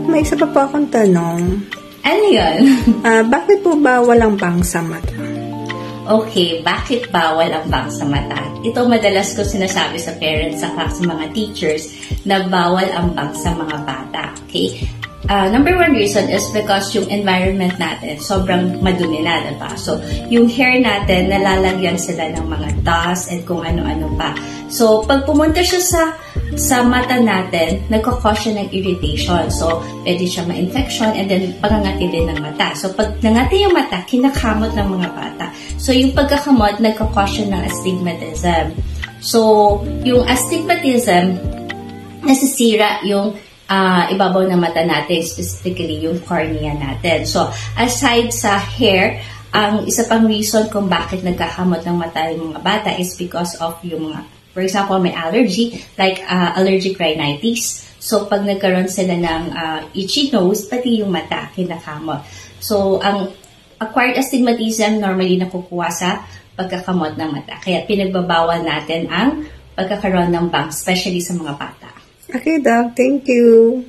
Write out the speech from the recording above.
Doc, may isa pa po akong tanong. Ano yun? Bakit po bawal ang bang sa mata? Okay, bakit bawal ang bang sa mata? Ito madalas ko sinasabi sa parents sa mga teachers na bawal ang bang sa mga bata. Okay? Number one reason is because yung environment natin sobrang madumi na, diba? So, yung hair natin, nalalagyan sila ng mga dust and kung ano-ano pa. So, pag pumunta siya sa mata natin, nagkakause siya ng irritation. So, pwede siya ma-infection and then pangangati din ng mata. So, pag nangati yung mata, kinakamot ng mga bata. So, yung pagkakamot, nagkakause siya ng astigmatism. So, yung astigmatism, nasisira yung ibabaw ng mata natin, specifically yung cornea natin. So, aside sa hair, ang isa pang reason kung bakit nagkakamot ng mata yung mga bata is because of yung mga, for example, may allergy, like allergic rhinitis. So, pag nagkaroon sila ng itchy nose, pati yung mata, kinakamot. So, ang acquired astigmatism normally nakukuha sa pagkakamot ng mata. Kaya pinagbabawal natin ang pagkakaroon ng bangs, especially sa mga bata. Okay, Doc. Thank you.